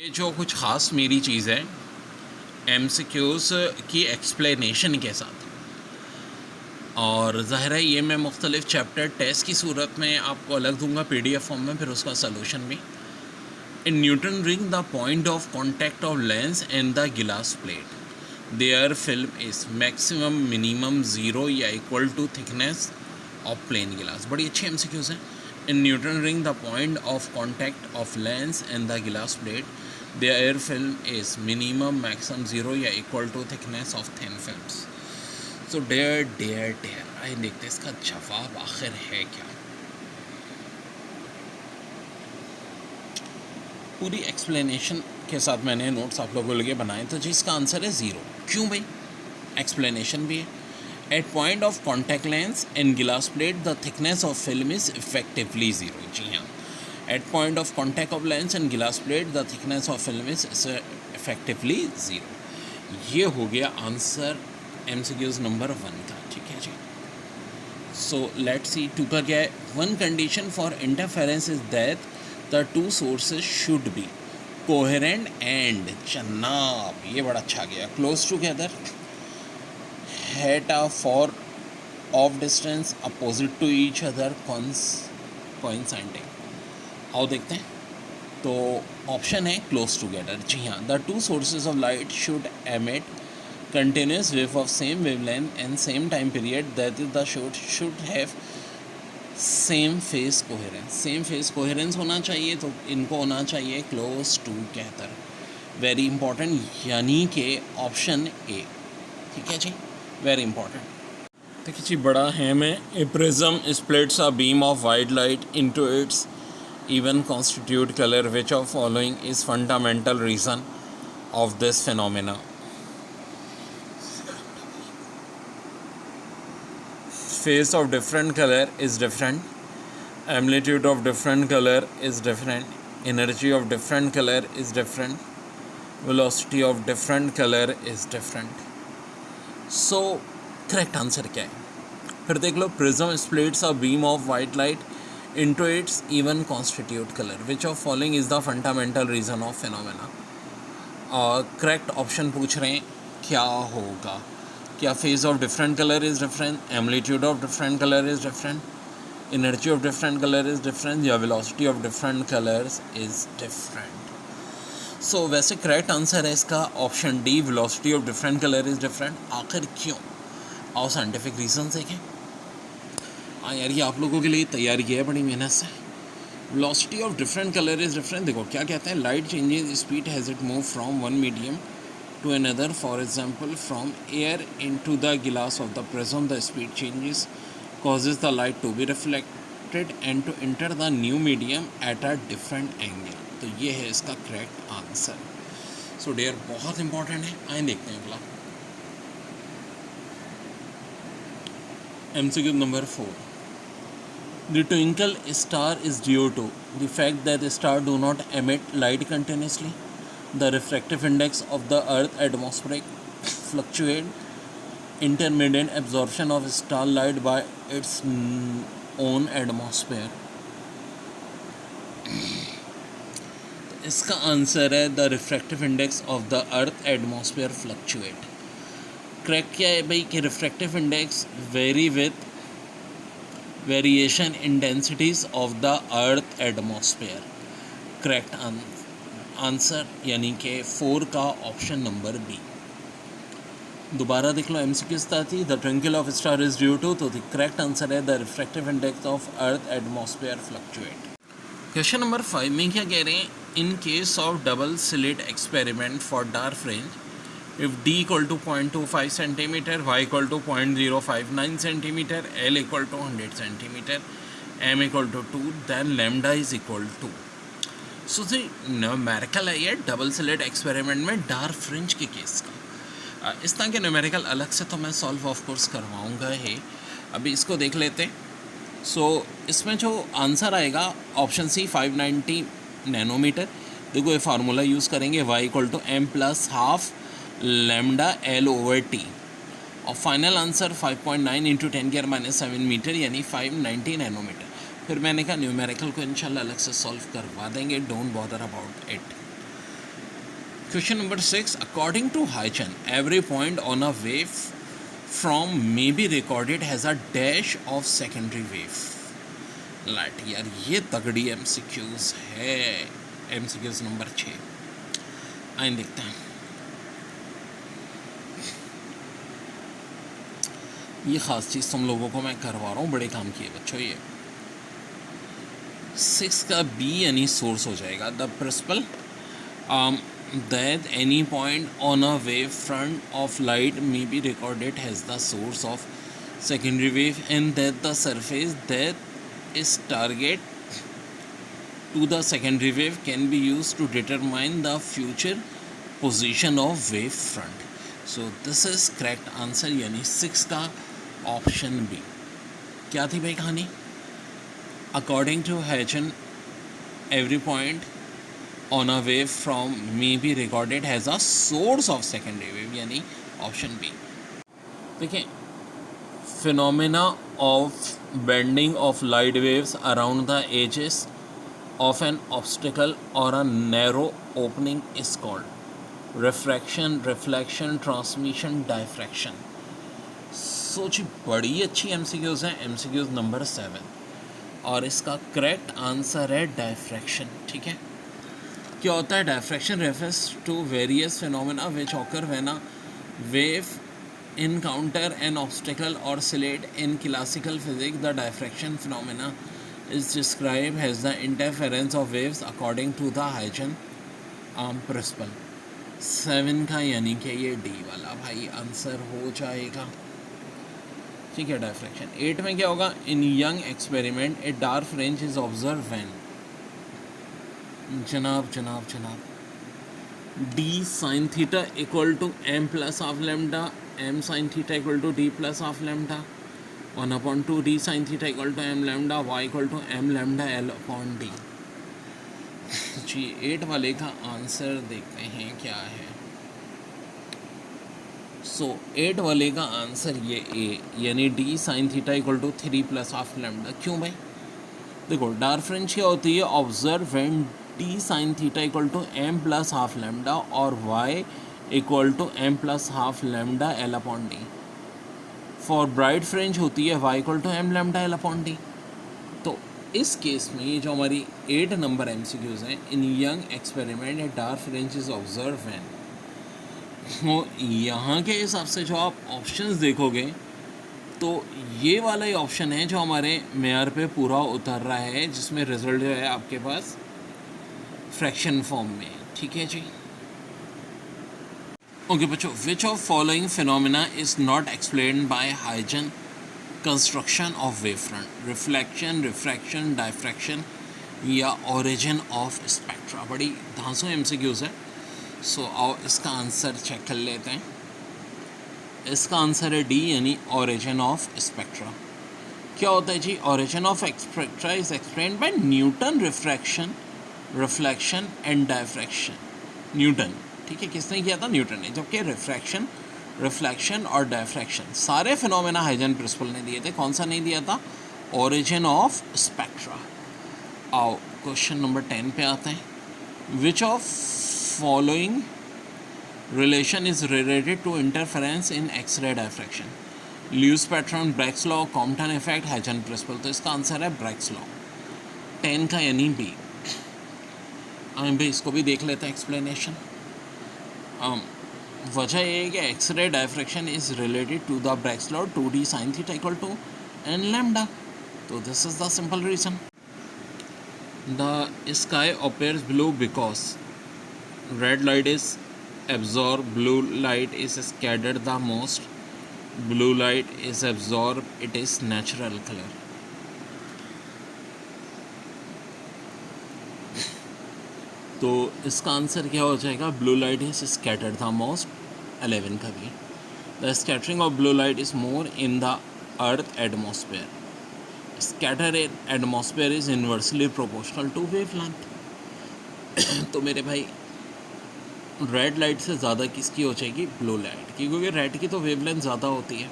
ये जो कुछ ख़ास मेरी चीज़ है एमसीक्यूज़ की एक्सप्लेनेशन के साथ, और ज़ाहिर है ये मैं मुख्तलिफ़ चैप्टर टेस्ट की सूरत में आपको अलग दूंगा पीडीएफ फॉर्म में, फिर उसका सलूशन भी। In Newton ring the point of contact of lens and the glass plate there film is maximum minimum zero या equal to thickness of plane glass. बड़ी अच्छी एमसीक्यूज़ हैं। In Newton ring the point of contact of lens and the glass plate the air film is minimum maximum zero या equal to thickness of thin films. So dare आइए देखते इसका जवाब आखिर है क्या। पूरी एक्सप्लेनेशन के साथ मैंने नोट्स आप लोगों के लिए बनाए, तो जी इसका आंसर है ज़ीरो। क्यों भाई? एक्सप्लेनेशन भी है। At point of contact lens and glass plate the thickness of film is effectively zero. जी हाँ, at point of contact of lens and glass plate the thickness of film is effectively zero। ये हो गया answer MCQs number 1 का। ठीक है जी। So let's see 2 का क्या है। One condition for interference is that the two sources should be coherent and जनाब ये बड़ा अच्छा गया close together at a far off distance opposite to each other coinciding। आओ देखते हैं। तो ऑप्शन है क्लोज टुगेदर। जी हाँ, the two sources of light should emit continuous wave of same wavelength and same time period, that is the should have same phase coherence. Same phase coherence होना चाहिए, तो इनको होना चाहिए क्लोज टुगेदर। वेरी इंपॉर्टेंट, यानी कि option A. ठीक है जी, वेरी इंपॉर्टेंट। देखिए जी, बड़ा हैम है। A prism splits a beam of white light into its even constitute color, which of following is fundamental reason of this phenomena? Phase of different color is different, amplitude of different color is different, energy of different color is different, velocity of different color is different। So correct answer क्या है? फिर देख लो, prism splits a beam of white light into its even constitute color, which of following is the fundamental reason of phenomena? Correct option पूछ रहे हैं क्या होगा। क्या phase of different colour is different, amplitude of different colour is different, energy of different colour is different, या velocity of different colours is different. So वैसे correct answer है इसका option D, velocity of different colour is different. आखिर क्यों? आओ scientific reason देखें। हाँ यार, ये आप लोगों के लिए तैयार किया है बड़ी मेहनत से। Velocity of different colour is different. देखो क्या कहते हैं, light changes speed has it move from one medium to another. For example, from air into the glass of the prism the speed changes causes the light to be reflected and to enter the new medium at a different angle। तो ये है इसका correct answer. So dear, बहुत important है। आइए देखते हैं अगला MCQ number 4। The twinkle star is due to the fact that the star do not emit light continuously. The refractive index of the Earth atmospheric fluctuate. Intermittent absorption of starlight by its own atmosphere। इसका answer है the refractive index of the earth atmosphere fluctuate. Correct क्या है भाई कि refractive index very with variation in densities of the earth atmosphere. Correct answer यानी कि 4 का option number B. दोबारा देख लो, MCQ थी the twinkle of star is due to, तो द करेक्ट आंसर है the refractive index of earth atmosphere fluctuate. Question number 5 में क्या कह रहे हैं, in case of double slit experiment for dark fringe, if d equal to 0.25 centimeter, y equal to 0.059 centimeter, l equal to 100 centimeter, m equal to 2, then lambda is equal to। So ji numerical है ये double slit experiment में dark fringe के case का। इस तरह के numerical अलग से तो मैं सॉल्व ऑफ कोर्स करवाऊँगा ही। अभी इसको देख लेते। सो इसमें जो आंसर आएगा ऑप्शन सी 590 नैनोमीटर। देखो ये फार्मूला यूज़ करेंगे, y equal to m plus half lambda l over t, और फाइनल आंसर 5.9 इंटू 10⁻⁷ मीटर यानी 590 नैनोमीटर। फिर मैंने कहा न्यूमेरिकल को इंशाल्लाह अलग से सॉल्व करवा देंगे, don't bother about it. Question number 6. According to Huygens, every point on a wave from may be recorded has a dash of secondary wave. Light यार ये तगड़ी MCQs है. MCQs number 6. आइए देखते हैं. ये ख़ास चीज़ तुम लोगों को मैं करवा रहा हूँ, बड़े काम की है बच्चों. ये 6 का B यानी सोर्स हो जाएगा. The principle that any point on a wave front of light may be recorded as the source of secondary wave, and that the surface that is target to the secondary wave can be used to determine the future position of wave front. So this is correct answer, यानी 6 का option B. क्या थी भाई कहानी? According to Huygens, every point on a wave from may be recorded as a source of secondary wave, यानी option B. देखिए, phenomena of bending of light waves around the edges of an obstacle or a narrow opening is called refraction, reflection, transmission, diffraction. सोची बड़ी अच्छी MCQs हैं. MCQs number 7 और इसका correct answer है diffraction. ठीक है. क्या होता है diffraction? Refers to various phenomena which occur when a wave encounter an obstacle or slit. In classical physics, the diffraction phenomena is described as the interference of waves according to the Huygens principle. 7 का यानी कि ये D वाला भाई answer हो जाएगा. ठीक है. डायफ्रैक्शन. 8 में क्या होगा? In Young experiment a dark fringe is observe when. जनाब D sine theta equal to M plus half lambda, M sine theta equal to D plus half lambda, 1/2 D sine theta equal to M lambda, Y equal to M lambda L upon D. जी 8 वाले का answer देखते हैं क्या है. सो 8 वाले का answer ये ए यानी D sine theta equal to 3 plus half lambda. क्यों भाई? देखो डार्क फ्रिंज क्या होती है? Observe when D sine theta equal to M plus half lambda और Y equal to M plus half lambda L upon D. For bright fringe होती है Y equal to M lambda L upon D. तो इस case में ये जो हमारी 8 number MCQs हैं, in Young experiment a dark fringe is observe when. तो यहाँ के हिसाब से जो आप ऑप्शंस देखोगे तो ये वाला ही ऑप्शन है जो हमारे मेयर पे पूरा उतर रहा है, जिसमें रिजल्ट जो है आपके पास फ्रैक्शन फॉर्म में. ठीक है जी. ओके बच्चों, विच of following phenomena is not explained bye Huygens construction of wave front? Reflection, refraction, diffraction या ओरिजिन ऑफ स्पेक्ट्रा. बड़ी धांसू MCQs है. सो आओ इसका आंसर चेक कर लेते हैं. इसका आंसर है डी यानी ओरिजिन ऑफ स्पेक्ट्रा. क्या होता है जी? Origin of spectra is explained by Newton refraction, reflection and diffraction. Newton. ठीक है. किसने किया था? न्यूटन ने. जबकि रिफ्रैक्शन, रिफ्लेक्शन और डायफ्रैक्शन सारे फिनोमेना हाइजेन प्रिंसिपल ने दिए थे. कौन सा नहीं दिया था? Origin of spectra. आओ क्वेश्चन नंबर 10 पे आते हैं. Which of following relation is related to interference in X-ray diffraction? Lewis pattern, Bragg's law, Compton effect, Huygens principle. तो इसका आंसर है Bragg's law. 10 का यानी बी. हम भी इसको भी देख लेते हैं एक्सप्लेनेशन. वजह ये है कि X ray diffraction is related to the Bragg's law, 2d sin theta equal to n lambda. तो this is the simple reason. The sky appears blue because red light is absorbed, blue light is scattered the most, blue light is absorbed, it is natural color. तो इसका answer क्या हो जाएगा? Blue light is scattered the most. 11 का भी. The scattering of blue light is more in the earth atmosphere. Scatter atmosphere is inversely proportional to wavelength. तो मेरे भाई रेड लाइट से ज़्यादा किसकी हो जाएगी? ब्लू लाइट की, क्योंकि रेड की तो वेवलेंथ ज़्यादा होती है.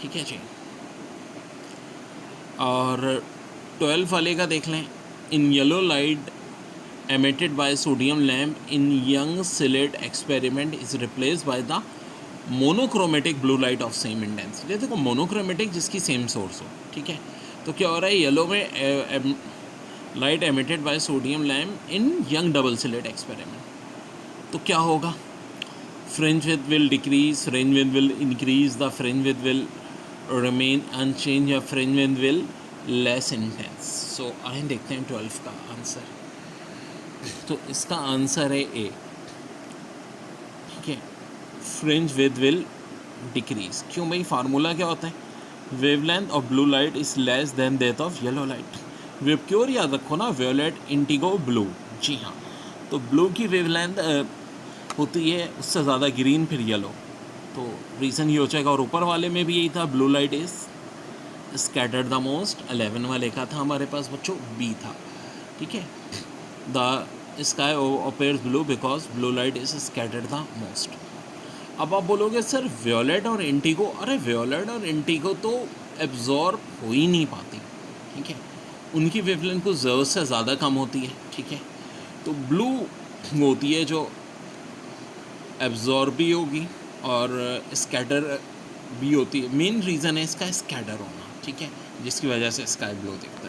ठीक है जी. और 12 वाले का देख लें. In yellow light emitted by sodium lamp in young slit experiment is replaced by the monochromatic blue light of same intensity। देखो मोनोक्रोमेटिक जिसकी सेम सोर्स हो, ठीक है। तो क्या हो रहा है, येलो में light emitted by sodium lamp in Young double slit experiment. तो क्या होगा, fringe width will decrease, fringe width will increase, the fringe width will remain unchanged, या fringe width will less intense. So आइए देखते हैं 12 का answer. तो इसका आंसर है ए, ठीक है, फ्रिंज विद विल डिक्रीज। क्यों भाई, फार्मूला क्या होता है, wavelength of blue light is less than that of yellow light. वेबक्योर याद रखो ना, वायोलेट, इंडिगो, ब्लू। जी हाँ, तो ब्लू की वेवलेंथ होती है उससे ज़्यादा ग्रीन, फिर येलो। तो रीज़न ये हो जाएगा। और ऊपर वाले में भी यही था, blue light is scattered the most. 11 वाले का था हमारे पास बच्चों, बी था, ठीक है। The sky appears blue because blue light is scattered the most. अब आप बोलोगे सर वायोलेट और इंडिगो, अरे वायोलेट और इंडिगो तो एब्जॉर्ब हो ही नहीं पाती, ठीक है, उनकी वेवलेंथ कुछ ज़रूरत से ज़्यादा कम होती है, ठीक है। तो ब्लू होती है जो एब्जॉर्ब भी होगी और स्कैटर भी होती है। मेन रीज़न है इसका स्कैटर होना, ठीक है, जिसकी वजह से स्काई ब्लू दिखता है।